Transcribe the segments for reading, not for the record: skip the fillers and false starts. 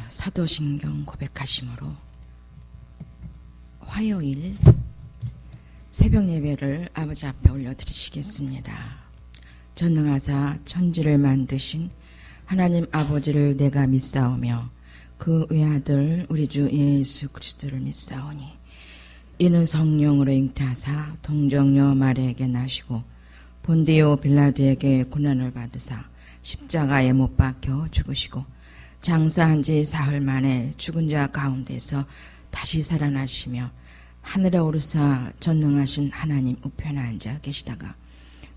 사도신경 고백하심으로 화요일 새벽 예배를 아버지 앞에 올려드리시겠습니다. 전능하사 천지를 만드신 하나님 아버지를 내가 믿사오며 그 외아들 우리 주 예수 그리스도를 믿사오니 이는 성령으로 잉태하사 동정녀 마리아에게 나시고 본디오 빌라도에게 고난을 받으사 십자가에 못 박혀 죽으시고 장사한 지 사흘 만에 죽은 자 가운데서 다시 살아나시며 하늘에 오르사 전능하신 하나님 우편에 앉아 계시다가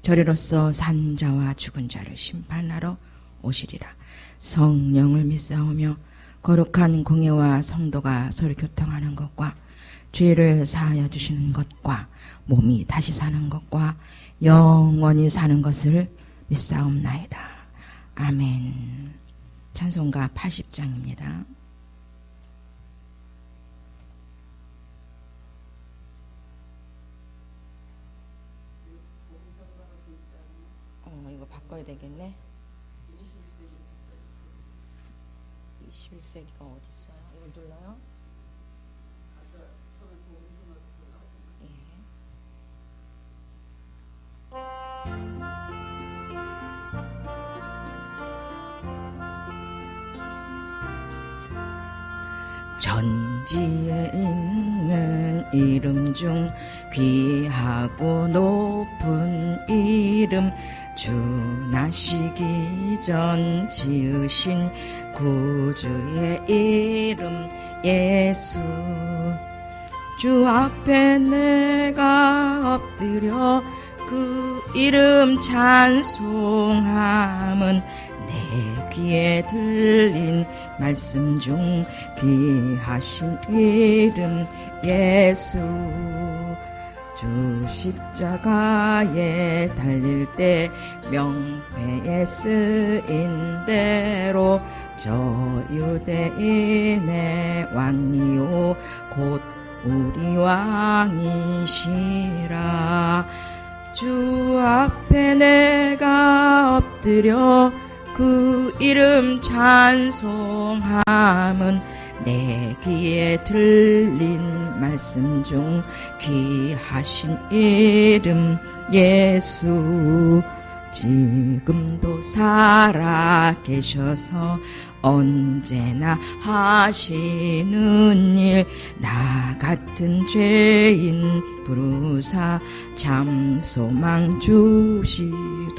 저리로서 산 자와 죽은 자를 심판하러 오시리라. 성령을 믿사오며 거룩한 공예와 성도가 서로 교통하는 것과 죄를 사하여 주시는 것과 몸이 다시 사는 것과 영원히 사는 것을 믿사옵나이다. 아멘. 찬송가 80장입니다. 이거 바꿔야 되겠네. 21세기가 어디 있어요? 이걸 눌러요? 전지에 있는 이름 중 귀하고 높은 이름, 주 나시기 전 지으신 구주의 이름 예수. 주 앞에 내가 엎드려 그 이름 찬송함은 내 귀에 들린 말씀 중 귀하신 이름 예수. 주 십자가에 달릴 때 명패에 쓰인 대로 저 유대인의 왕이요 곧 우리 왕이시라. 주 앞에 내가 엎드려 그 이름 찬송함은 내 귀에 들린 말씀 중 귀하신 이름 예수. 지금도 살아 계셔서 언제나 하시는 일, 나 같은 죄인 부르사 참 소망 주시도다.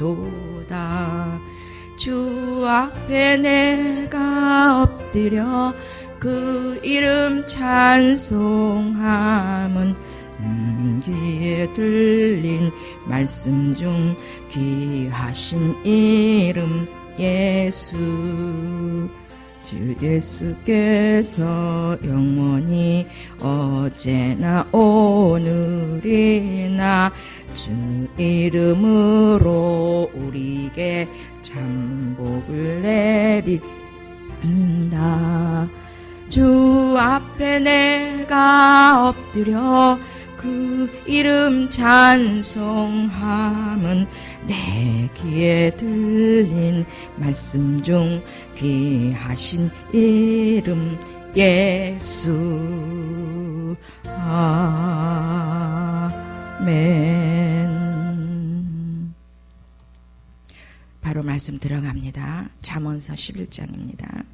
주 앞에 내가 엎드려 그 이름 찬송함은 귀에 들린 말씀 중 귀하신 이름 예수. 주 예수께서 영원히 어제나 오늘이나 주 이름으로 우리에게 참 복을 내린다. 주 앞에 내가 엎드려 그 이름 찬송함은 내 귀에 들린 말씀 중 귀하신 이름 예수. 아멘. 바로 말씀 들어갑니다. 잠언서 11장입니다.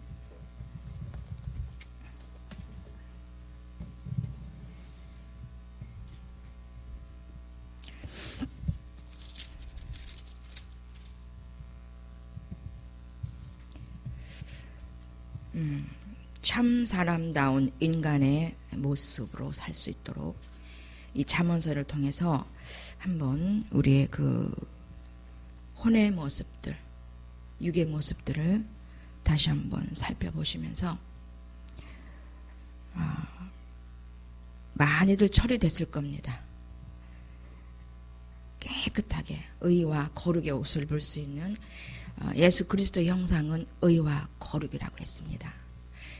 참 사람다운 인간의 모습으로 살 수 있도록 이 잠언서를 통해서 한번 우리의 그 혼의 모습들, 육의 모습들을 다시 한번 살펴보시면서 많이들 처리됐을 겁니다. 깨끗하게 의와 거룩의 옷을 입을 수 있는 예수 그리스도의 형상은 의와 거룩이라고 했습니다.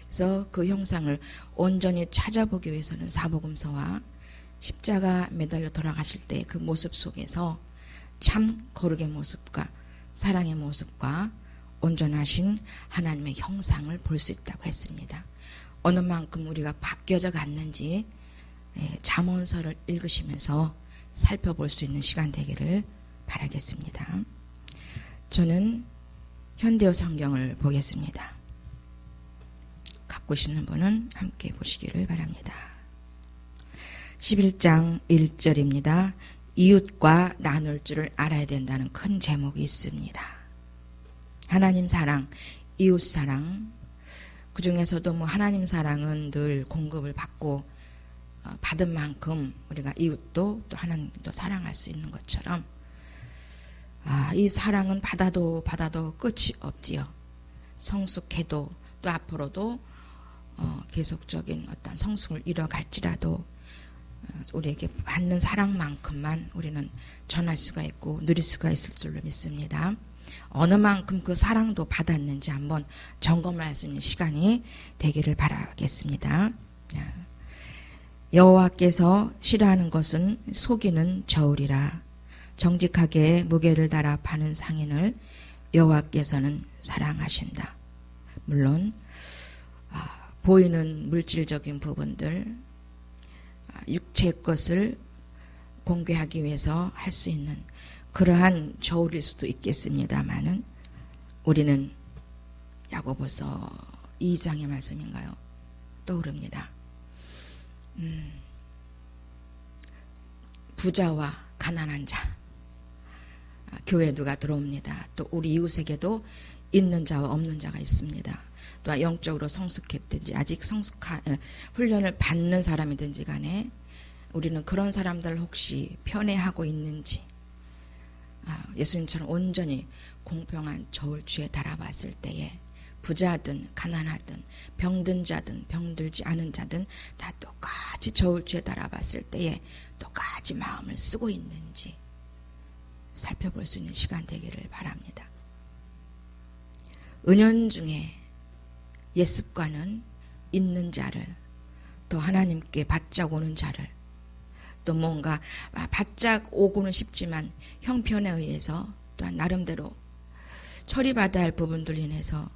그래서 그 형상을 온전히 찾아보기 위해서는 사복음서와 십자가 매달려 돌아가실 때 그 모습 속에서 참 거룩의 모습과 사랑의 모습과 온전하신 하나님의 형상을 볼 수 있다고 했습니다. 어느 만큼 우리가 바뀌어져 갔는지 잠언서를 읽으시면서 살펴볼 수 있는 시간 되기를 바라겠습니다. 저는 현대어 성경을 보겠습니다. 갖고 계시는 분은 함께 보시기를 바랍니다. 11장 1절입니다. 이웃과 나눌 줄을 알아야 된다는 큰 제목이 있습니다. 하나님 사랑, 이웃 사랑, 그 중에서도 하나님 사랑은 늘 공급을 받고 받은 만큼 우리가 이웃도 또 하나님도 사랑할 수 있는 것처럼 이 사랑은 받아도 끝이 없지요. 성숙해도 또 앞으로도 계속적인 어떤 성숙을 이뤄갈지라도 우리에게 받는 사랑만큼만 우리는 전할 수가 있고 누릴 수가 있을 줄로 믿습니다. 어느 만큼 그 사랑도 받았는지 한번 점검할 수 있는 시간이 되기를 바라겠습니다. 여호와께서 싫어하는 것은 속이는 저울이라. 정직하게 무게를 달아 파는 상인을 여호와께서는 사랑하신다. 물론 보이는 물질적인 부분들, 육체의 것을 공개하기 위해서 할 수 있는 그러한 저울일 수도 있겠습니다마는 우리는 야고보서 2장의 말씀인가요? 떠오릅니다. 부자와 가난한 자, 교회에 누가 들어옵니다. 또 우리 이웃에게도 있는 자와 없는 자가 있습니다. 또 영적으로 성숙했든지 아직 훈련을 받는 사람이든지 간에 우리는 그런 사람들 혹시 편애하고 있는지 예수님처럼 온전히 공평한 저울추에 달아봤을 때에 부자든 가난하든 병든 자든 병들지 않은 자든 다 똑같이 저울추에 달아봤을 때에 똑같이 마음을 쓰고 있는지 살펴볼 수 있는 시간 되기를 바랍니다. 은연중에 옛습관은 있는 자를 또 하나님께 바짝 오는 자를 또 뭔가 바짝 오고는 싶지만 형편에 의해서 또한 나름대로 처리받아야 할 부분들 인해서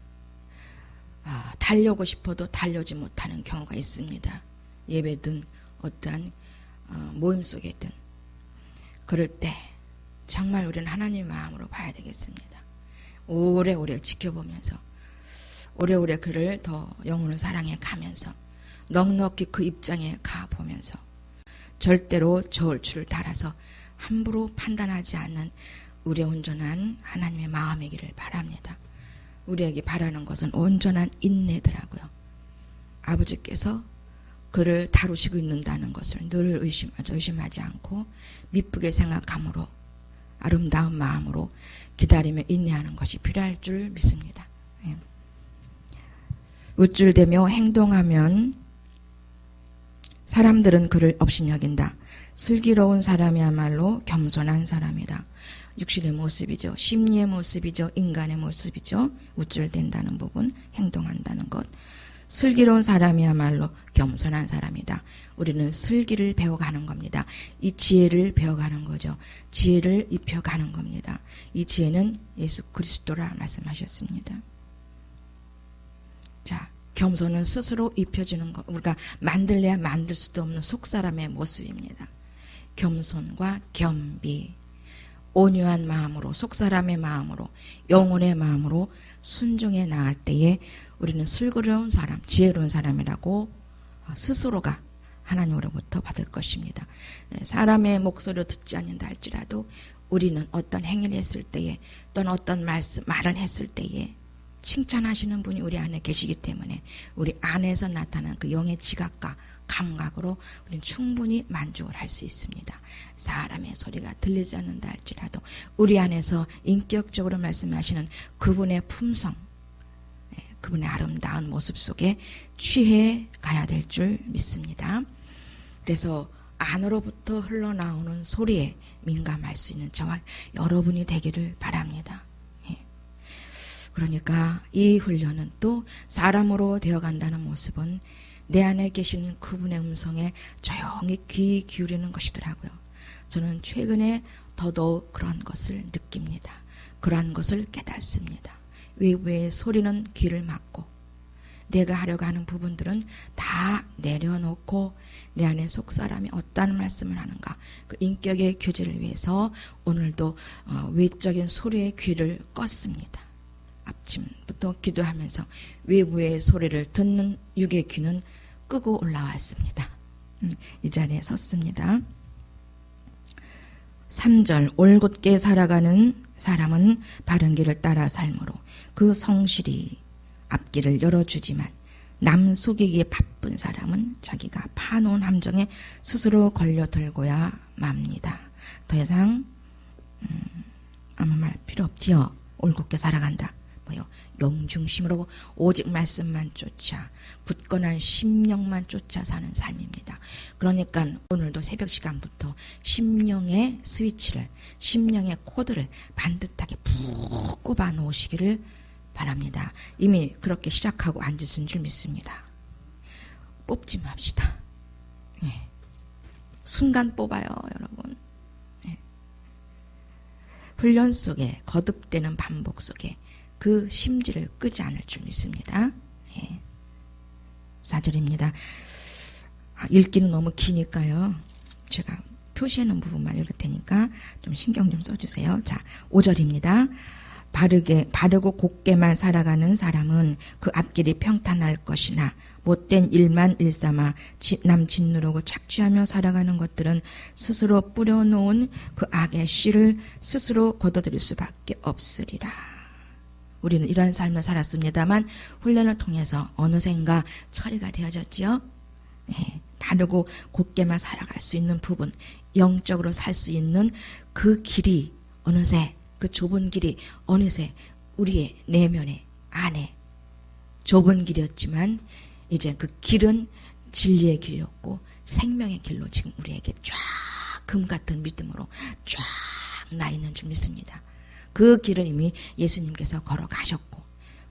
달려고 싶어도 달려지 못하는 경우가 있습니다. 예배든 어떠한 모임 속에든 그럴 때 정말 우리는 하나님의 마음으로 봐야 되겠습니다. 오래오래 지켜보면서 오래오래 그를 더 영혼을 사랑해 가면서 넉넉히 그 입장에 가보면서 절대로 저울추를 달아서 함부로 판단하지 않는 우리의 온전한 하나님의 마음이기를 바랍니다. 우리에게 바라는 것은 온전한 인내더라고요. 아버지께서 그를 다루시고 있는다는 것을 늘 의심하지 않고 미쁘게 생각함으로 아름다운 마음으로 기다리며 인내하는 것이 필요할 줄 믿습니다. 우쭐대며 행동하면 사람들은 그를 업신여긴다. 슬기로운 사람이야말로 겸손한 사람이다. 육신의 모습이죠. 심리의 모습이죠. 인간의 모습이죠. 우쭐댄다는 부분, 행동한다는 것. 슬기로운 사람이야말로 겸손한 사람이다. 우리는 슬기를 배워가는 겁니다. 이 지혜를 배워가는 거죠. 지혜를 입혀가는 겁니다. 이 지혜는 예수 그리스도라 말씀하셨습니다. 자, 겸손은 스스로 입혀주는 것. 우리가 만들래야 만들 수도 없는 속사람의 모습입니다. 겸손과 겸비, 온유한 마음으로, 속사람의 마음으로, 영혼의 마음으로 순종해 나갈 때에 우리는 슬기로운 사람, 지혜로운 사람이라고 스스로가 하나님으로부터 받을 것입니다. 사람의 목소리를 듣지 않는다 할지라도 우리는 어떤 행위를 했을 때에 또는 어떤 말을 했을 때에 칭찬하시는 분이 우리 안에 계시기 때문에 우리 안에서 나타나는 그 영의 지각과 감각으로 우리는 충분히 만족을 할 수 있습니다. 사람의 소리가 들리지 않는다 할지라도 우리 안에서 인격적으로 말씀하시는 그분의 품성, 그분의 아름다운 모습 속에 취해 가야 될 줄 믿습니다. 그래서 안으로부터 흘러나오는 소리에 민감할 수 있는 저와 여러분이 되기를 바랍니다. 그러니까 이 훈련은 또 사람으로 되어간다는 모습은 내 안에 계신 그분의 음성에 조용히 귀 기울이는 것이더라고요. 저는 최근에 더더욱 그런 것을 느낍니다. 그러한 것을 깨닫습니다. 외부의 소리는 귀를 막고 내가 하려고 하는 부분들은 다 내려놓고 내 안에 속사람이 어떤 말씀을 하는가, 그 인격의 교제를 위해서 오늘도 외적인 소리의 귀를 껐습니다. 아침부터 기도하면서 외부의 소리를 듣는 육의 귀는 끄고 올라왔습니다. 이 자리에 섰습니다. 3절 올곧게 살아가는 사람은 바른 길을 따라 삶으로 그 성실이 앞길을 열어주지만 남 속이기에 바쁜 사람은 자기가 파놓은 함정에 스스로 걸려들고야 맙니다. 더 이상 아무 말 필요 없지요. 올곧게 살아간다. 뭐요? 영중심으로 오직 말씀만 쫓아 굳건한 심령만 쫓아 사는 삶입니다. 그러니까 오늘도 새벽 시간부터 심령의 스위치를, 심령의 코드를 반듯하게 푹 꼽아 놓으시기를 바랍니다. 이미 그렇게 시작하고 앉으신 줄 믿습니다. 뽑지 맙시다. 네. 순간 뽑아요, 여러분. 네. 훈련 속에, 거듭되는 반복 속에 그 심지를 끄지 않을 줄 믿습니다. 네. 4절입니다. 읽기는 너무 기니까요. 제가 표시해놓은 부분만 읽을 테니까 좀 신경 좀 써주세요. 자, 5절입니다. 바르고 곱게만 살아가는 사람은 그 앞길이 평탄할 것이나 못된 일만 일삼아 남 짓누르고 착취하며 살아가는 것들은 스스로 뿌려놓은 그 악의 씨를 스스로 걷어들일 수밖에 없으리라. 우리는 이러한 삶을 살았습니다만 훈련을 통해서 어느샌가 처리가 되어졌지요. 네, 바르고 곱게만 살아갈 수 있는 부분, 영적으로 살 수 있는 그 길이 어느새, 그 좁은 길이 어느새 우리의 내면에 안에 좁은 길이었지만 이제 그 길은 진리의 길이었고 생명의 길로 지금 우리에게 쫙 금같은 믿음으로 쫙 나 있는 줄 믿습니다. 그 길을 이미 예수님께서 걸어가셨고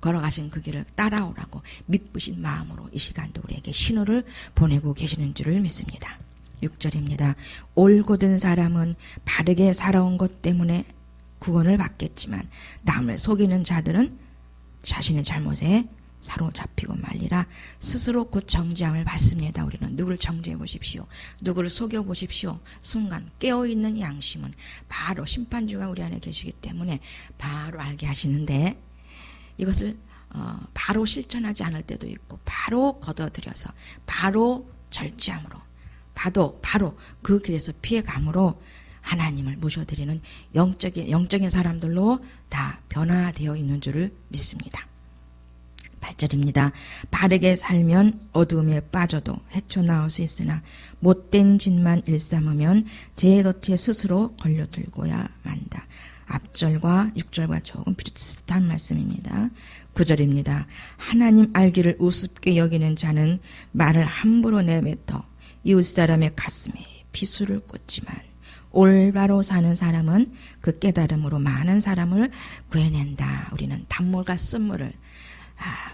걸어가신 그 길을 따라오라고 미쁘신 마음으로 이 시간도 우리에게 신호를 보내고 계시는 줄을 믿습니다. 6절입니다. 올곧은 사람은 바르게 살아온 것 때문에 구원을 받겠지만 남을 속이는 자들은 자신의 잘못에 사로잡히고 말리라. 스스로 곧 정죄함을 받습니다. 우리는 누구를 정죄해 보십시오. 누구를 속여 보십시오. 순간 깨어있는 양심은 바로 심판주가 우리 안에 계시기 때문에 바로 알게 하시는데 이것을 바로 실천하지 않을 때도 있고 바로 걷어들여서 바로 절제함으로 바로 그 길에서 피해감으로 하나님을 모셔드리는 영적인 사람들로 다 변화되어 있는 줄을 믿습니다. 8절입니다. 바르게 살면 어두움에 빠져도 헤쳐나올 수 있으나 못된 짓만 일삼으면 죄의 덫에 스스로 걸려들고야 만다. 앞절과 6절과 조금 비슷한 말씀입니다. 9절입니다. 하나님 알기를 우습게 여기는 자는 말을 함부로 내뱉어 이웃사람의 가슴에 비수를 꽂지만 올바로 사는 사람은 그 깨달음으로 많은 사람을 구해낸다. 우리는 단물과 쓴물을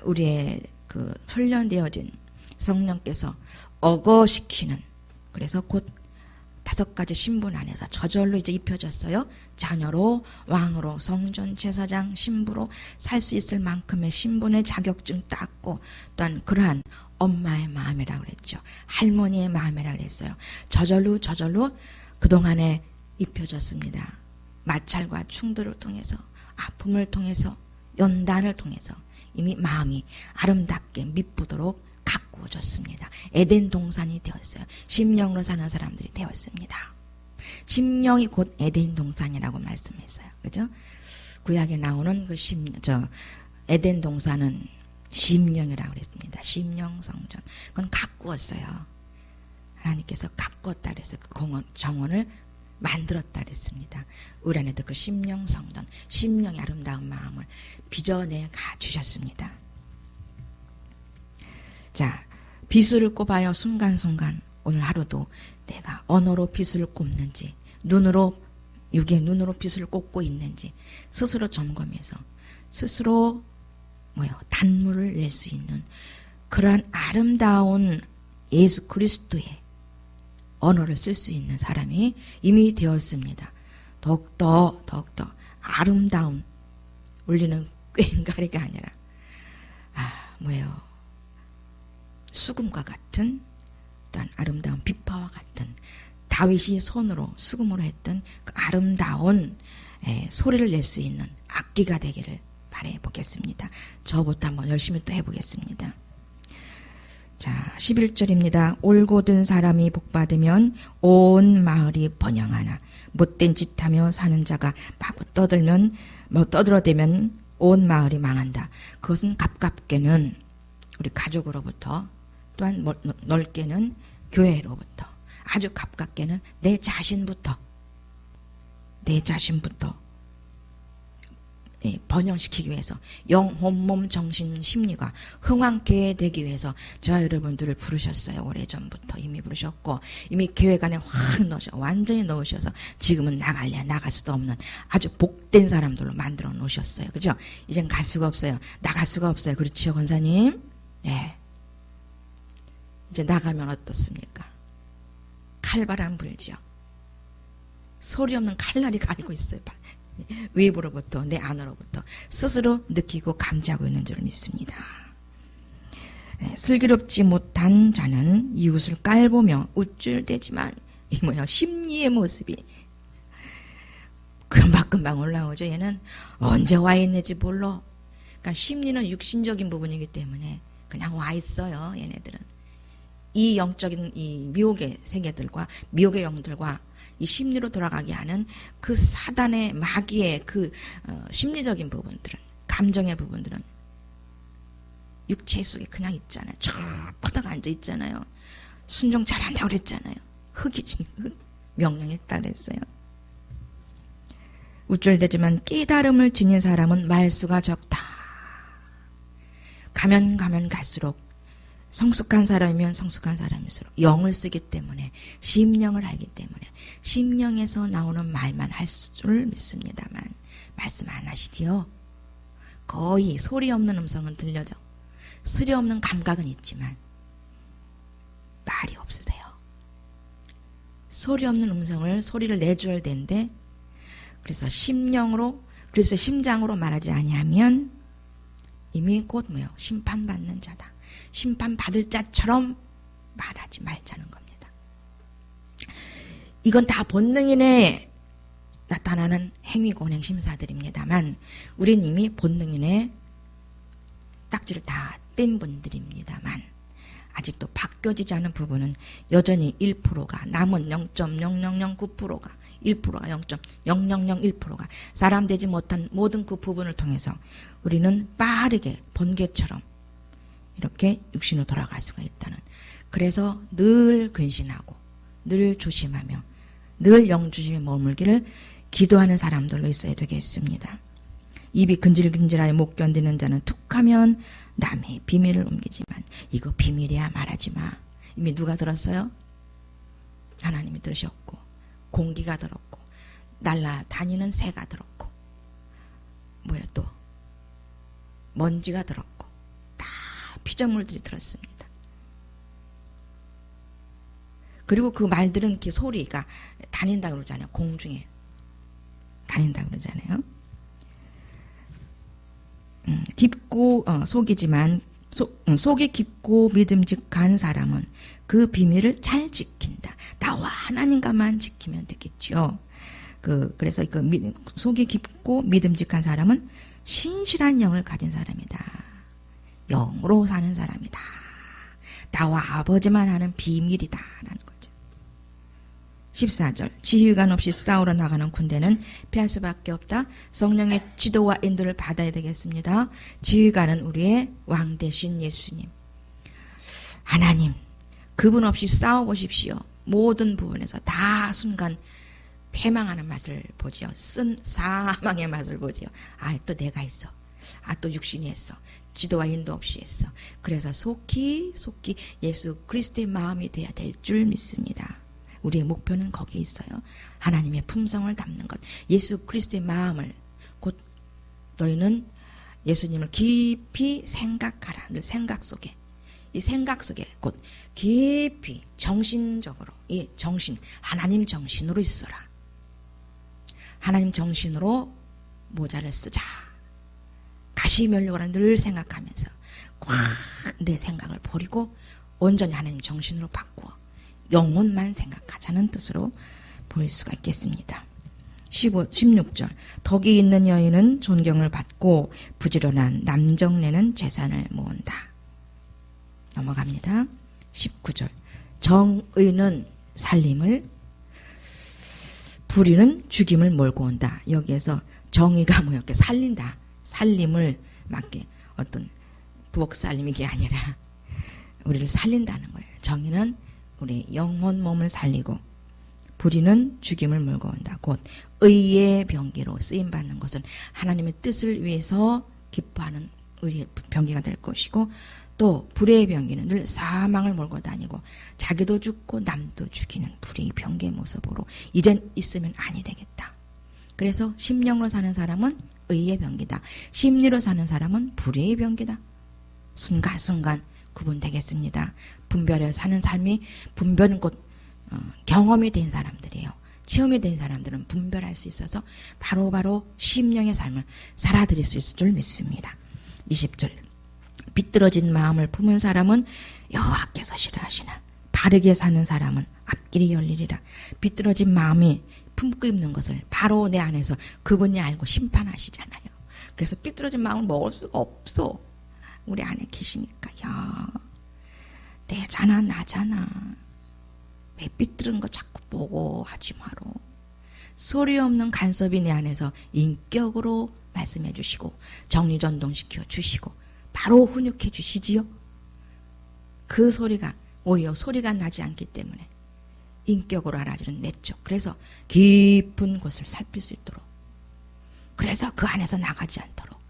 우리의 그 훈련되어진 성령께서 억어시키는, 그래서 곧 5가지 신분 안에서 저절로 이제 입혀졌어요. 자녀로, 왕으로, 성전, 제사장, 신부로 살 수 있을 만큼의 신분의 자격증 땄고, 또한 그러한 엄마의 마음이라고 그랬죠. 할머니의 마음이라고 그랬어요. 저절로 그동안에 입혀졌습니다. 마찰과 충돌을 통해서, 아픔을 통해서, 연단을 통해서 이미 마음이 아름답게 미쁘도록 가꾸어졌습니다. 에덴 동산이 되었어요. 심령으로 사는 사람들이 되었습니다. 심령이 곧 에덴 동산이라고 말씀했어요. 그죠? 구약에 나오는 그 에덴 동산은 심령이라고 그랬습니다. 심령 성전. 그건 가꾸었어요. 하나님께서 가꾸었다 그래서 그 정원을 만들었다 그랬습니다. 우리 안에도 그 심령 성전, 심령의 아름다운 마음을 빚어내 주셨습니다. 자, 비수를 꼽아요. 순간순간 오늘 하루도 내가 언어로 비수를 꼽는지, 육의 눈으로 비수를 꼽고 있는지 스스로 점검해서 스스로 단물을 낼 수 있는 그러한 아름다운 예수 그리스도의 언어를 쓸 수 있는 사람이 이미 되었습니다. 더욱더 아름다운 울리는 꽹가리가 아니라 뭐예요? 수금과 같은 또한 아름다운 비파와 같은 다윗이 손으로 수금으로 했던 그 아름다운 소리를 낼 수 있는 악기가 되기를 바라보겠습니다. 저부터 한번 열심히 또 해보겠습니다. 자, 11절입니다. 올곧은 사람이 복받으면 온 마을이 번영하나 못된 짓하며 사는 자가 마구 떠들어대면 온 마을이 망한다. 그것은 가깝게는 우리 가족으로부터 또한 넓게는 교회로부터 아주 가깝게는 내 자신부터 번영시키기 위해서 영, 혼, 몸, 정신, 심리가 흥왕케 되기 위해서 저 여러분들을 부르셨어요. 오래전부터 이미 부르셨고 이미 계획 안에 확 완전히 넣으셔서 지금은 나갈 수도 없는 아주 복된 사람들로 만들어 놓으셨어요. 그죠? 이젠 갈 수가 없어요. 나갈 수가 없어요. 그렇지요, 권사님? 네. 이제 나가면 어떻습니까? 칼바람 불지요. 소리 없는 칼날이 갈고 있어요. 외부로부터 내 안으로부터 스스로 느끼고 감지하고 있는 줄 믿습니다. 슬기롭지 못한 자는 이웃을 깔보며 우쭐대지만 이 뭐야 심리의 모습이 금방금방 올라오죠. 얘는 언제 와 있는지 몰라. 그러니까 심리는 육신적인 부분이기 때문에 그냥 와 있어요. 얘네들은 이 영적인 이 미혹의 세계들과 미혹의 영들과 이 심리로 돌아가게 하는 그 사단의 마귀의 그 심리적인 부분들은 감정의 부분들은 육체 속에 그냥 있잖아요. 저 뻗어 앉아 있잖아요. 순종 잘한다고 그랬잖아요. 흑이지 흑. 명령했다 그랬어요. 우쭐대지만 깨달음을 지닌 사람은 말수가 적다. 가면 갈수록 성숙한 사람이면 성숙한 사람일수록 영을 쓰기 때문에 심령을 알기 때문에 심령에서 나오는 말만 할 줄 믿습니다만 말씀 안 하시지요. 거의 소리 없는 음성은 들려져. 소리 없는 감각은 있지만 말이 없으세요. 소리 없는 음성을 소리를 내줘야 되는데 그래서 그래서 심장으로 말하지 아니하면 이미 곧 뭐요? 심판받는 자다. 심판받을 자처럼 말하지 말자는 겁니다. 이건 다 본능인에 나타나는 행위고행 심사들입니다만 우린 이미 본능인에 딱지를 다 뗀 분들입니다만 아직도 바뀌어지지 않은 부분은 여전히 1%가 남은 0.0009%가 1%가 0.0001%가 사람 되지 못한 모든 그 부분을 통해서 우리는 빠르게 번개처럼 이렇게 육신으로 돌아갈 수가 있다는. 그래서 늘 근신하고 늘 조심하며 늘 영주심에 머물기를 기도하는 사람들로 있어야 되겠습니다. 입이 근질근질하여 못 견디는 자는 툭하면 남의 비밀을 옮기지만 이거 비밀이야 말하지 마. 이미 누가 들었어요? 하나님이 들으셨고 공기가 들었고 날아다니는 새가 들었고 뭐야 또 먼지가 들었고 다 피조물들이 들었습니다. 그리고 그 말들은 이렇게 소리가 다닌다 그러잖아요. 공중에 다닌다 그러잖아요. 깊고 속이지만 속이 깊고 믿음직한 사람은 그 비밀을 잘 지킨다. 나와 하나님과만 지키면 되겠죠. 그래서 속이 깊고 믿음직한 사람은 신실한 영을 가진 사람이다. 영으로 사는 사람이다. 나와 아버지만 하는 비밀이다. 라는 거죠. 14절 지휘관 없이 싸우러 나가는 군대는 피할 수밖에 없다. 성령의 지도와 인도를 받아야 되겠습니다. 지휘관은 우리의 왕 대신 예수님. 하나님 그분 없이 싸워보십시오. 모든 부분에서 다 순간 패망하는 맛을 보지요. 쓴 사망의 맛을 보지요. 또 내가 있어. 또 육신이 했어. 지도와 인도 없이 했어. 그래서 속히 예수 그리스도의 마음이 돼야 될 줄 믿습니다. 우리의 목표는 거기에 있어요. 하나님의 품성을 담는 것. 예수 그리스도의 마음을 곧 너희는 예수님을 깊이 생각하라. 늘 생각 속에. 이 생각 속에 곧 깊이 정신적으로 이 정신 하나님 정신으로 있어라. 하나님 정신으로 모자를 쓰자. 다시 멸류관을 늘 생각하면서 꽉 내 생각을 버리고 온전히 하나님 정신으로 바꾸어 영혼만 생각하자는 뜻으로 볼 수가 있겠습니다. 16절 덕이 있는 여인은 존경을 받고 부지런한 남정네는 재산을 모은다. 넘어갑니다. 19절 정의는 살림을 불의는 죽임을 몰고 온다. 여기에서 정의가 뭐였게 살린다. 살림을 맞게 어떤 부엌 살림 이게 아니라 우리를 살린다는 거예요. 정의는 우리 영혼 몸을 살리고 불의는 죽임을 몰고 온다. 곧 의의 병기로 쓰임받는 것은 하나님의 뜻을 위해서 기뻐하는 의의 병기가 될 것이고 또 불의의 병기는 늘 사망을 몰고 다니고 자기도 죽고 남도 죽이는 불의의 병기의 모습으로 이젠 있으면 아니 되겠다. 그래서 심령으로 사는 사람은 의의 병기다. 심리로 사는 사람은 불의의 병기다. 순간순간 구분되겠습니다. 분별해 사는 삶이 분별은 곧 경험이 된 사람들이에요. 체험이 된 사람들은 분별할 수 있어서 바로바로 심령의 삶을 살아들일 수 있을 줄 믿습니다. 20절 비뚤어진 마음을 품은 사람은 여호와께서 싫어하시나 바르게 사는 사람은 앞길이 열리리라. 비뚤어진 마음이 품고 있는 것을 바로 내 안에서 그분이 알고 심판하시잖아요. 그래서 비뚤어진 마음을 먹을 수가 없어. 우리 안에 계시니까 야 내잖아 나잖아. 왜 삐뚤은 거 자꾸 보고 하지 마로. 소리 없는 간섭이 내 안에서 인격으로 말씀해 주시고 정리전동시켜 주시고 바로 훈육해 주시지요. 그 소리가 오히려 소리가 나지 않기 때문에 인격으로 알아주는 내적. 그래서 깊은 곳을 살필 수 있도록 그래서 그 안에서 나가지 않도록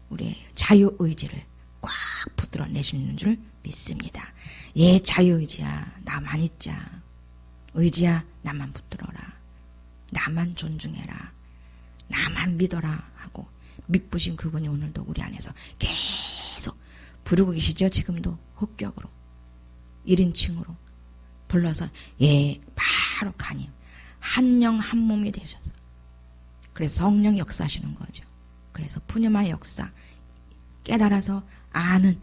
우리의 자유의지를 꽉 붙들어 내시는 줄 믿습니다. 예 자유의지야 나만 있자. 의지야 나만 붙들어라. 나만 존중해라. 나만 믿어라 하고 믿으신 그분이 오늘도 우리 안에서 계속 부르고 계시죠. 지금도 합격으로 1인칭으로 불러서 예 바로 가님 한영 한 몸이 되셔서 그래서 성령 역사하시는 거죠. 그래서 푸념의 역사 깨달아서 아는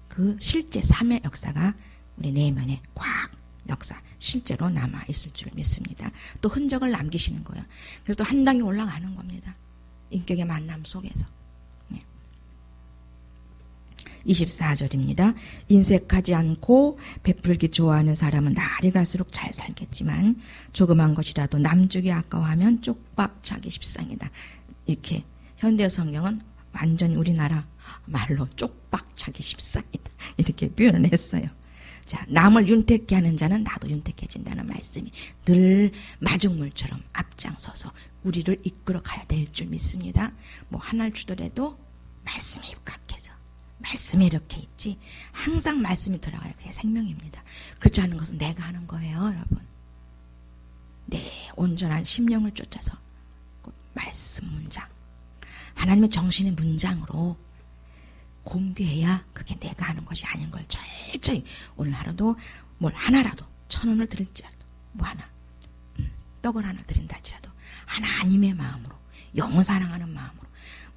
그 실제 삶의 역사가 우리 내면에 꽉 역사 실제로 남아있을 줄 믿습니다. 또 흔적을 남기시는 거예요. 그래서 또 한 단계 올라가는 겁니다. 인격의 만남 속에서. 24절입니다. 인색하지 않고 베풀기 좋아하는 사람은 날이 갈수록 잘 살겠지만 조그만 것이라도 남쪽이 아까워하면 쪽박차기 십상이다. 이렇게 현대 성경은 완전히 우리나라 말로 쪽박차기 십상이다. 이렇게 표현을 했어요. 자, 남을 윤택케 하는 자는 나도 윤택해진다는 말씀이 늘 마중물처럼 앞장서서 우리를 이끌어 가야 될 줄 믿습니다. 뭐 하나를 주더라도 말씀에 입각해서 말씀이 이렇게 있지 항상 말씀이 들어가야 그게 생명입니다. 그렇지 않은 것은 내가 하는 거예요, 여러분. 내 온전한 심령을 쫓아서 말씀 문장 하나님의 정신의 문장으로 공개해야 그게 내가 하는 것이 아닌 걸 철저히 오늘 하루도 뭘 하나라도 1,000원을 드릴지라도 뭐 하나 떡을 하나 드린다 할지라도 하나님의 마음으로 영원 사랑하는 마음으로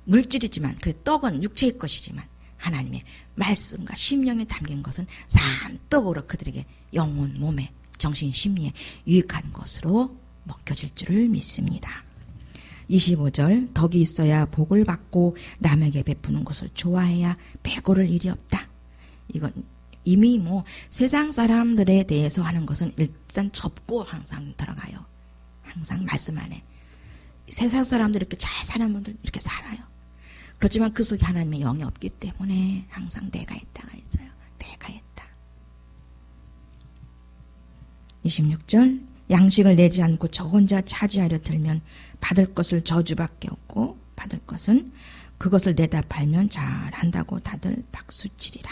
물질이지만 그 떡은 육체의 것이지만 하나님의 말씀과 심령에 담긴 것은 산떡으로 그들에게 영혼, 몸에, 정신, 심리에 유익한 것으로 먹혀질 줄을 믿습니다. 25절 덕이 있어야 복을 받고 남에게 베푸는 것을 좋아해야 배고를 일이 없다. 이건 이미 뭐 세상 사람들에 대해서 하는 것은 일단 접고 항상 들어가요. 항상 말씀 안에. 세상 사람들 이렇게 잘 사는 분들 이렇게 살아요. 그렇지만 그 속에 하나님의 영이 없기 때문에 항상 내가 했다가 있어요. 내가 했다. 26절 양식을 내지 않고 저 혼자 차지하려 들면 받을 것을 저주밖에 없고 받을 것은 그것을 내다 팔면 잘한다고 다들 박수치리라.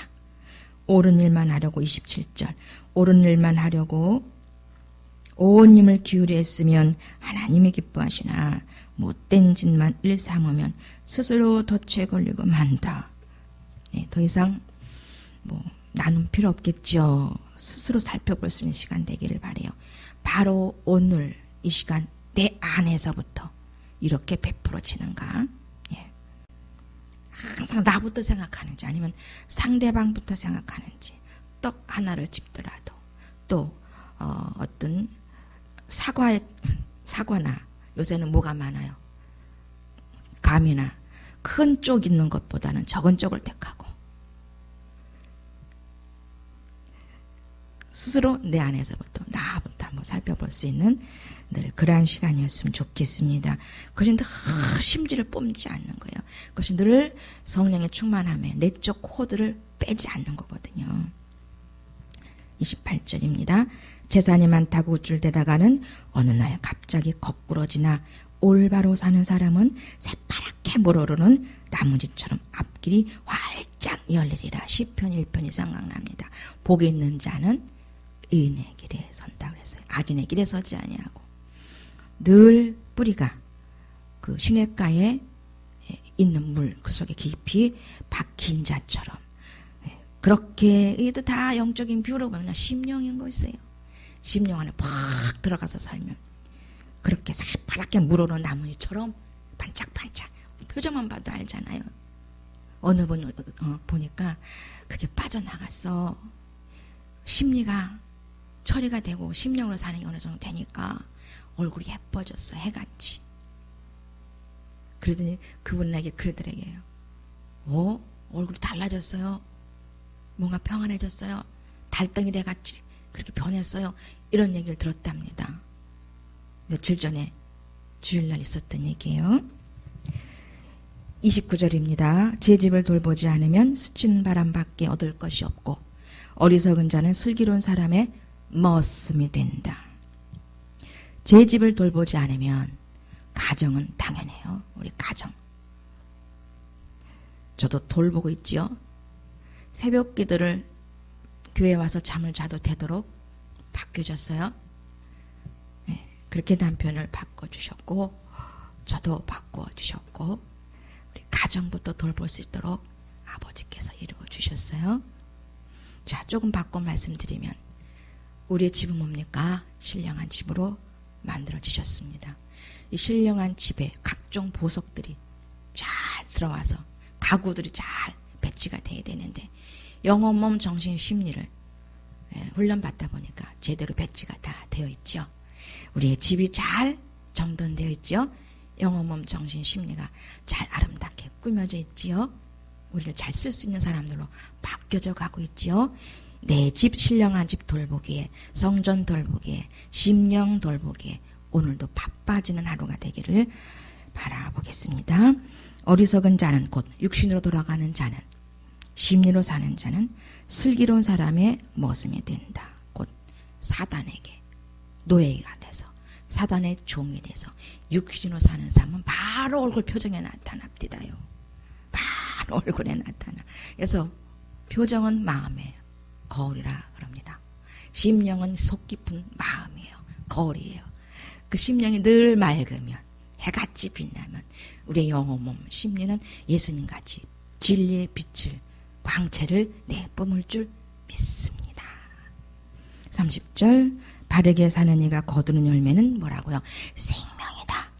옳은 일만 하려고 27절 옳은 일만 하려고 온 힘을 기울여 했으면 하나님이 기뻐하시나 못된 짓만 일 삼으면 스스로 덫에 걸리고 만다. 네, 더 이상 뭐 나눔 필요 없겠죠. 스스로 살펴볼 수 있는 시간 되기를 바라요. 바로 오늘 이 시간 내 안에서부터 이렇게 베풀어지는가. 예. 항상 나부터 생각하는지 아니면 상대방부터 생각하는지, 떡 하나를 집더라도 또 어떤 사과나 요새는 뭐가 많아요. 감이나 큰 쪽 있는 것보다는 적은 쪽을 택하고 스스로 내 안에서부터 나부터 한번 살펴볼 수 있는 늘 그러한 시간이었으면 좋겠습니다. 그것이 늘 심지를 뽐지 않는 거예요. 그것이 늘 성령의 충만함에 내적 코드를 빼지 않는 거거든요. 28절입니다. 재산이 많다고 우쭐대다가는 어느 날 갑자기 거꾸로 지나 올바로 사는 사람은 새파랗게 물오르는 나무지처럼 앞길이 활짝 열리리라. 시편 1편이 생각납니다. 복이 있는 자는 의인의 길에 선다 그랬어요. 악인의 길에 서지 아니하고 늘 뿌리가 그 시냇가에 있는 물 그 속에 깊이 박힌 자처럼 그렇게 이것도 다 영적인 비유로 보면 심령인 것이에요. 심령 안에 팍 들어가서 살면 그렇게 새파랗게 물오르는 나무처럼 반짝반짝 표정만 봐도 알잖아요. 어느 분 보니까 그게 빠져나갔어. 심리가 처리가 되고 심령으로 사는 게 어느 정도 되니까 얼굴이 예뻐졌어. 해같이. 그러더니 그분에게 그러더래요. 얼굴이 달라졌어요. 뭔가 평안해졌어요. 달덩이 돼같이 그렇게 변했어요. 이런 얘기를 들었답니다. 며칠 전에 주일날 있었던 얘기예요. 29절입니다. 제 집을 돌보지 않으면 스치는 바람밖에 얻을 것이 없고 어리석은 자는 슬기로운 사람의 머슴이 된다. 제 집을 돌보지 않으면 가정은 당연해요. 우리 가정. 저도 돌보고 있지요. 새벽 기도를 교회 와서 잠을 자도 되도록 바뀌어졌어요. 네, 그렇게 남편을 바꿔주셨고 저도 바꿔주셨고 우리 가정부터 돌볼 수 있도록 아버지께서 이루어주셨어요. 자, 조금 바꿔 말씀드리면 우리의 집은 뭡니까? 신령한 집으로 만들어지셨습니다. 이 신령한 집에 각종 보석들이 잘 들어와서 가구들이 잘 배치가 돼야 되는데 영혼, 몸, 정신, 심리를 훈련받다 보니까 제대로 배치가 다 되어 있죠. 우리의 집이 잘 정돈되어 있죠. 영혼, 몸, 정신, 심리가 잘 아름답게 꾸며져 있지요. 우리를 잘 쓸 수 있는 사람들로 바뀌어져 가고 있지요. 내 집, 신령한 집 돌보기에, 성전 돌보기에, 심령 돌보기에 오늘도 바빠지는 하루가 되기를 바라보겠습니다. 어리석은 자는 곧 육신으로 돌아가는 자는, 심리로 사는 자는 슬기로운 사람의 머슴이 된다. 곧 사단에게 노예가 돼서 사단의 종이 돼서 육신으로 사는 사람은 바로 얼굴 표정에 나타납디다요. 바로 얼굴에 나타나. 그래서 표정은 마음이에요. 거울이라 그럽니다. 심령은 속 깊은 마음이에요. 거울이에요. 그 심령이 늘 맑으면 해같이 빛나면 우리의 영혼, 몸, 심리는 예수님같이 진리의 빛을 광채를 내뿜을 줄 믿습니다. 30절 바르게 사는 이가 거두는 열매는 뭐라고요? 생명이다.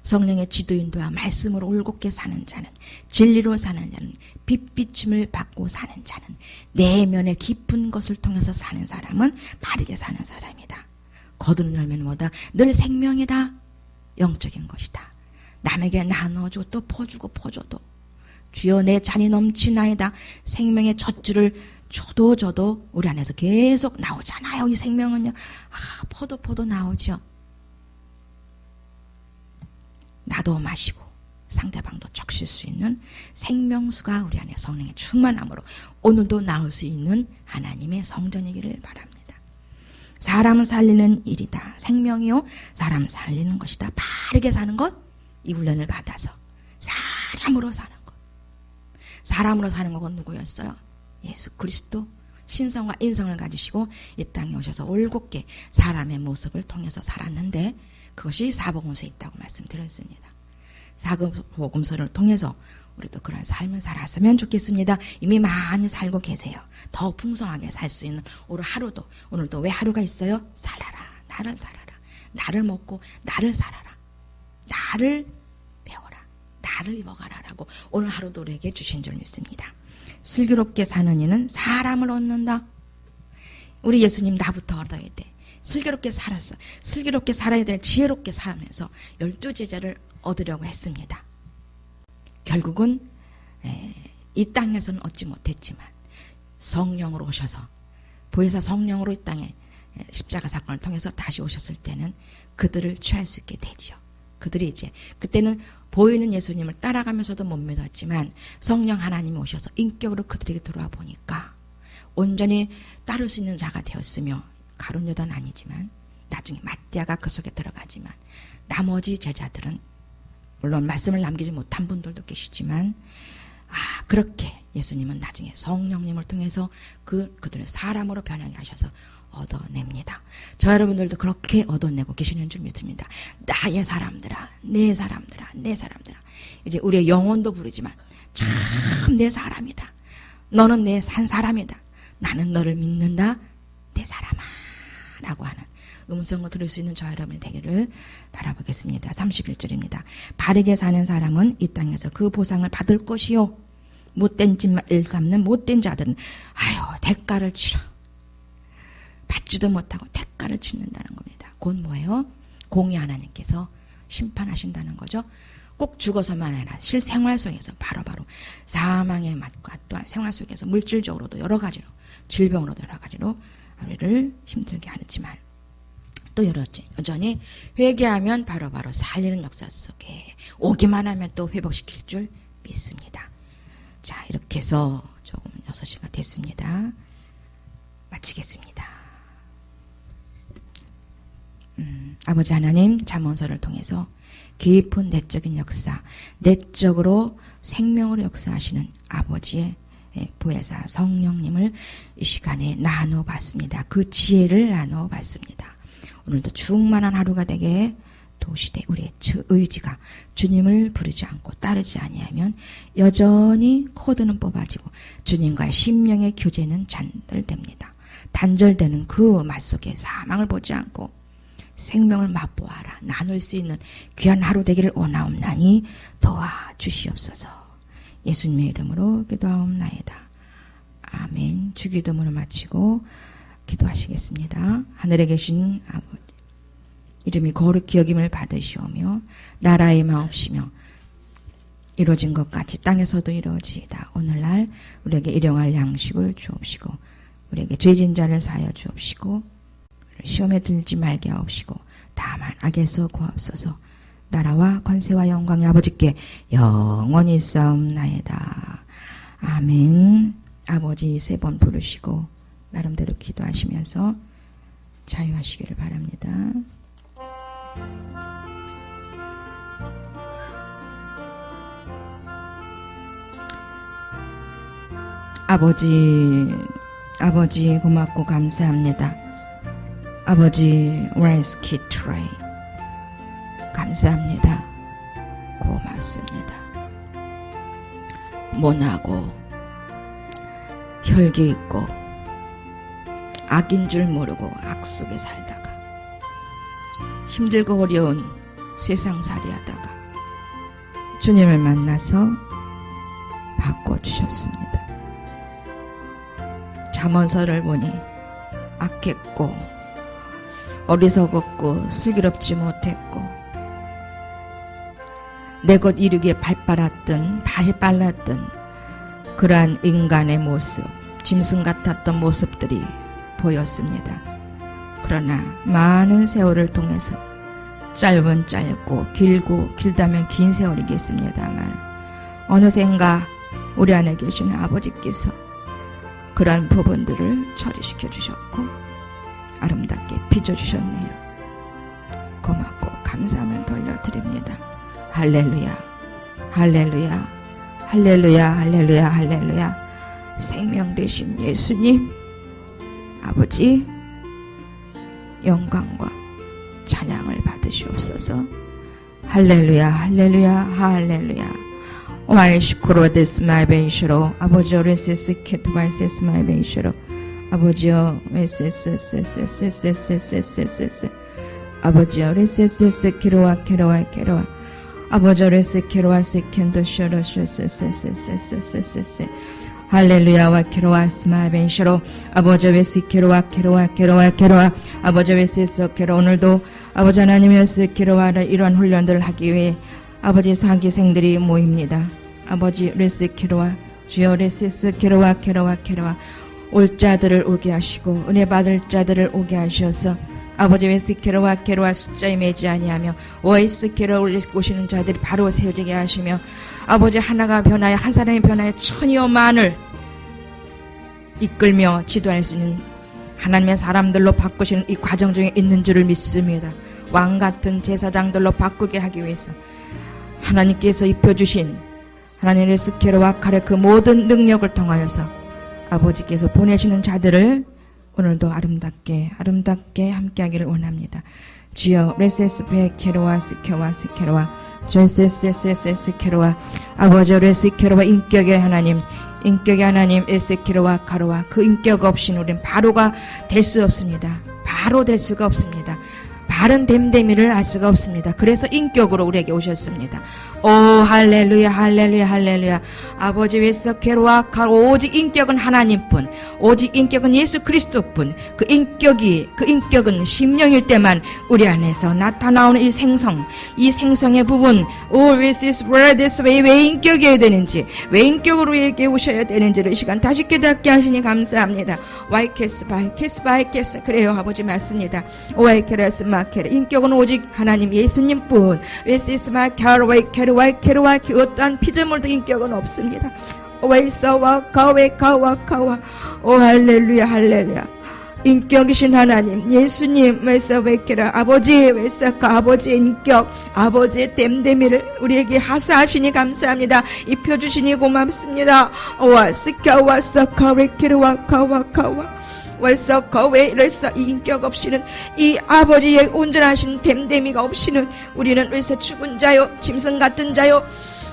성령의 지도인도와 말씀으로 올곧게 사는 자는, 진리로 사는 자는, 빛비춤을 받고 사는 자는, 내면의 깊은 것을 통해서 사는 사람은 바르게 사는 사람이다. 거두는 열매는 뭐다? 늘 생명이다. 영적인 것이다. 남에게 나눠주고 또 퍼주고 주여 내 잔이 넘치나이다. 생명의 젖줄을 줘도 우리 안에서 계속 나오잖아요. 이 생명은요. 퍼도 나오죠. 나도 마시고 상대방도 적실 수 있는 생명수가 우리 안에 성령의 충만함으로 오늘도 나올 수 있는 하나님의 성전이기를 바랍니다. 사람은 살리는 일이다. 생명이요. 사람 살리는 것이다. 바르게 사는 것. 이 훈련을 받아서 사람으로 사는 것. 사람으로 사는 것은 누구였어요? 예수 그리스도. 신성과 인성을 가지시고 이 땅에 오셔서 올곧게 사람의 모습을 통해서 살았는데 그것이 사복음서에 있다고 말씀드렸습니다. 사복음서를 통해서 우리도 그런 삶을 살았으면 좋겠습니다. 이미 많이 살고 계세요. 더 풍성하게 살 수 있는 오늘 하루도, 오늘도 왜 하루가 있어요? 살아라. 나를 살아라. 나를 먹고 나를 살아라. 나를 배워라. 나를 입어가라라고 오늘 하루도 우리에게 주신 줄 믿습니다. 슬기롭게 사는 이는 사람을 얻는다. 우리 예수님 나부터 얻어야 돼. 슬기롭게 살았어. 슬기롭게 살아야 돼. 지혜롭게 살면서 12제자를 얻으려고 했습니다. 결국은 이 땅에서는 얻지 못했지만 성령으로 오셔서 보혜사 성령으로 이 땅에 십자가 사건을 통해서 다시 오셨을 때는 그들을 취할 수 있게 되지요. 그들이 이제 그때는 보이는 예수님을 따라가면서도 못 믿었지만 성령 하나님이 오셔서 인격으로 그들에게 들어와 보니까 온전히 따를 수 있는 자가 되었으며 가룟 유다는 아니지만 나중에 마띠아가 그 속에 들어가지만 나머지 제자들은 물론 말씀을 남기지 못한 분들도 계시지만 그렇게 예수님은 나중에 성령님을 통해서 그들을 사람으로 변하게 하셔서 얻어냅니다. 저 여러분들도 그렇게 얻어내고 계시는 줄 믿습니다. 나의 사람들아, 내 사람들아, 내 사람들아. 이제 우리의 영혼도 부르지만 참 내 사람이다. 너는 내 산 사람이다. 나는 너를 믿는다. 내 사람아 라고 하는 음성을 들을 수 있는 저 여러분이 되기를 바라보겠습니다. 31절입니다. 바르게 사는 사람은 이 땅에서 그 보상을 받을 것이요. 못된 짓만 일삼는 못된 자들은 대가를 치러. 받지도 못하고 대가를 치는다는 겁니다. 곧 뭐예요? 공의 하나님께서 심판하신다는 거죠. 꼭 죽어서만 아니라 실생활 속에서 바로바로 사망의 맛과 또한 생활 속에서 물질적으로도 여러 가지로 질병으로도 여러 가지로 우리를 힘들게 하지만 또 여전히 회개하면 바로바로 살리는 역사 속에 오기만 하면 또 회복시킬 줄 믿습니다. 자, 이렇게 해서 조금 6시가 됐습니다. 마치겠습니다. 아버지 하나님 잠언서를 통해서 깊은 내적인 역사, 내적으로 생명으로 역사하시는 아버지의 보혜사 성령님을 이 시간에 나눠봤습니다. 그 지혜를 나눠봤습니다. 오늘도 충만한 하루가 되게 도시되 우리의 의지가 주님을 부르지 않고 따르지 아니하면 여전히 코드는 뽑아지고 주님과의 심령의 교제는 잔들됩니다. 단절되는 그 맛 속에 사망을 보지 않고 생명을 맛보아라 나눌 수 있는 귀한 하루 되기를 원하옵나니 도와주시옵소서. 예수님의 이름으로 기도하옵나이다. 아멘. 주기도문을 마치고 기도하시겠습니다. 하늘에 계신 아버지 이름이 거룩히 여김을 받으시오며 나라의 마옵시며 이루어진 것 같이 땅에서도 이루어지이다. 오늘날 우리에게 일용할 양식을 주옵시고 우리에게 죄진 자를 사하여 주옵시고 시험에 들지 말게 하옵시고 다만 악에서 구하옵소서. 나라와 권세와 영광의 아버지께 영원히 싸움나이다. 아멘. 아버지 3번 부르시고 나름대로 기도하시면서 자유하시기를 바랍니다. 아버지 고맙고 감사합니다. 아버지 레스키 트레이 감사합니다. 고맙습니다. 모나고 혈기 있고 악인 줄 모르고 악 속에 살다가 힘들고 어려운 세상살이 하다가 주님을 만나서 바꿔주셨습니다. 잠언서를 보니 악했고 어리석었고 슬기롭지 못했고 내 것 이루기에 발이 빨랐던 그러한 인간의 모습, 짐승 같았던 모습들이 보였습니다. 그러나 많은 세월을 통해서 짧은 짧고 길다면 긴 세월이겠습니다만 어느샌가 우리 안에 계시는 아버지께서 그러한 부분들을 처리시켜 주셨고 아름답게 빚어주셨네요. 고맙고 감사함을 돌려드립니다. 할렐루야, 할렐루야, 할렐루야, 할렐루야, 할렐루야. 생명 되신 예수님 아버지 영광과 찬양을 받으시옵소서. 할렐루야, 할렐루야, 할렐루야. 와이시코로 데스마이베이시로 아버지여 레세스케트바이세스마이베이시로 아버지여 레세스세세세세세세세세 아버지여 레세세세 키로와 아버지를 세키로와 세켄도 쇼로쇼세세세세세세세세 할렐루야와 키로와 스마벤쇼로 아버지 웨스키로와 키로와 키로와 키로와 아버지 웨스에서 키로 오늘도 아버지 하나님의 스키로와를 이러한 훈련들을 하기 위해 아버지 사기생들이 모입니다. 아버지 레스키로와 주여 레스키로와 키로와 키로와 올 자들을 오게 하시고 은혜 받을 자들을 오게 하셔서 아버지 웨스키로와 키로와 숫자에 매지 아니하며 오이스키로 오시는 자들이 바로 세워지게 하시며 아버지 하나가 변하여 한 사람이 변하여 천여 만을 이끌며 지도할 수 있는 하나님의 사람들로 바꾸시는 이 과정 중에 있는 줄을 믿습니다. 왕같은 제사장들로 바꾸게 하기 위해서 하나님께서 입혀주신 하나님의 스케로와 칼의 그 모든 능력을 통하여서 아버지께서 보내시는 자들을 오늘도 아름답게 함께하기를 원합니다. 주여 레세스페 케로와 스케와 스케로와 제세세세세스케로와 아버지 레스케로와 인격의 하나님 에스케로와 가로와 그 인격 없이는 우리는 바로가 될 수 없습니다. 바로 될 수가 없습니다. 바른 됨됨이를 알 수가 없습니다. 그래서 인격으로 우리에게 오셨습니다. 오 할렐루야 할렐루야 할렐루야. 아버지 웨스케로와 가로 오직 인격은 하나님뿐, 오직 인격은 예수 그리스도뿐. 그 인격은 심령일 때만 우리 안에서 나타나오는 이 생성의 부분. 오 this is where this way 왜 인격이어야 되는지, 왜 인격으로 우리에게 오셔야 되는지를 이 시간 다시 깨닫게 하시니 감사합니다. 와이케스 바이케스 그래요 아버지 맞습니다. 와이케레스 마케레 인격은 오직 하나님 예수님뿐. this is my 와이케르 그 어떠한 피조물도 인격은 없습니다. 웨이서와 가와 오 할렐루야 할렐루야. 인격이신 하나님 예수님 웨서웨케라 아버지 웨서카 아버지의 인격 아버지의 댐댐이를 우리에게 하사하시니 감사합니다. 입혀주시니 고맙습니다. 와스카와 사카웨케르와 가와 웨서 이 인격 없이는 이 아버지의 온전하신 댐댐이가 없이는 우리는 웨서 죽은 자요 짐승 같은 자요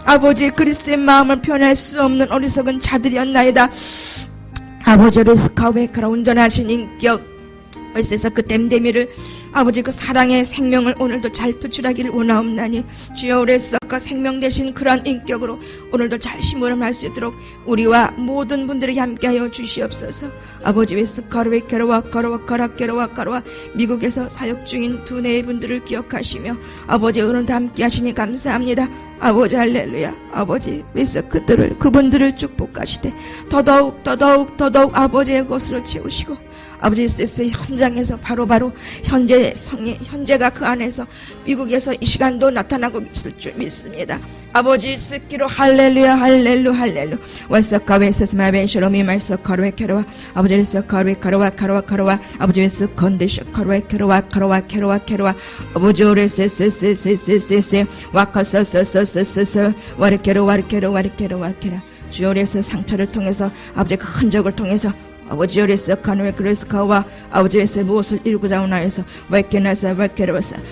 아버지 그리스도의 마음을 표현할 수 없는 어리석은 자들이었나이다. 아버지 르스카웨카라 온전하신 인격 웨서에서 그 댐댐이를 아버지 그 사랑의 생명을 오늘도 잘 표출하기를 원하옵나니 주여 레서가 생명 되신 그러한 인격으로 오늘도 잘 심부름할 수 있도록 우리와 모든 분들에게 함께하여 주시옵소서. 아버지 웨스카르웨케로와 가로와 미국에서 사역 중인 두 네 분들을 기억하시며 아버지 오늘도 함께하시니 감사합니다. 아버지 할렐루야. 아버지 웨서 그분들을 축복하시되 더더욱 아버지의 것으로 채우시고 아버지 세스 현장에서 바로 현재가 그 안에서 미국에서 이 시간도 나타나고 있을 줄 믿습니다. 아버지 스키로 할렐루야 웨서카 웨스마벤쇼로 미말서카로에 캐로와 아버지 웨서카로에 카로와 아버지 웨서 컨디셔 카로에 캐로와 아버지 오레세세세세세세 와카사사사사사사 와르케로 주요레서 상처를 통해서 아버지 그 흔적을 통해서 아버지 요레스 카누에 그레스카와 아버지에서 무엇을 이루고자 하나에서 와이케나사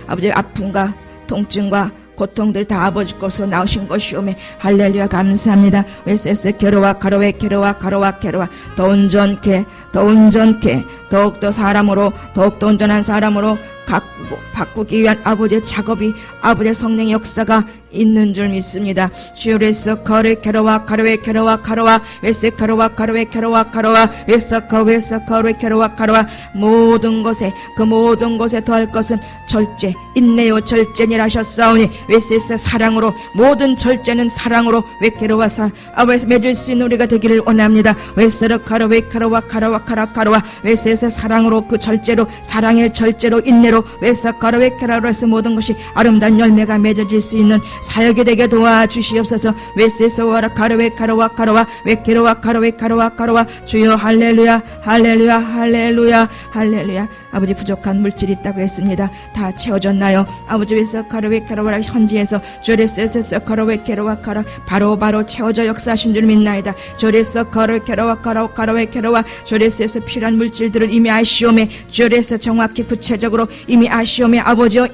아버지 아픔과 통증과 고통들 다 아버지 것으로 나오신 것이오매 할렐루야 감사합니다. 웨세스 게로와 가로와 더 온전케 더욱더 사람으로 더욱더 온전한 사람으로 바꾸기 위한 아버지의 작업이 아버지의 성령의 역사가 있는 줄 믿습니다. 주요레서 카로와 웨세카로와 웨서카로와 모든 것에 더할 것은 절제 인내요 절제니라 하셨사오니 웨세서 사랑으로 모든 절제는 사랑으로 웨케로와 아버지에서 맺을 수 있는 우리가 되기를 원합니다. 웨서카로와 웨세서 사랑으로 그 절제로 사랑의 절제로 인내로 웨서카로웨케라로 해서 모든 것이 아름다운 열매가 맺어질 수 있는 사역이 되게 도와주시옵소서. 웨세서와 카로와 주여 할렐루야 아버지 부족한 물질이 있다고 했습니다. 다 채워졌나요? 아버지 웨서 카로웨카로와 현지에서 조레세서 카로웨케로와 바로 채워져 역사하신 줄 믿나이다. 조레서 카로웨케로와 조레세서 필요한 물질들을 이미 아시오매 조레서 정확히 구체적으로 이미 아시오매 아버지여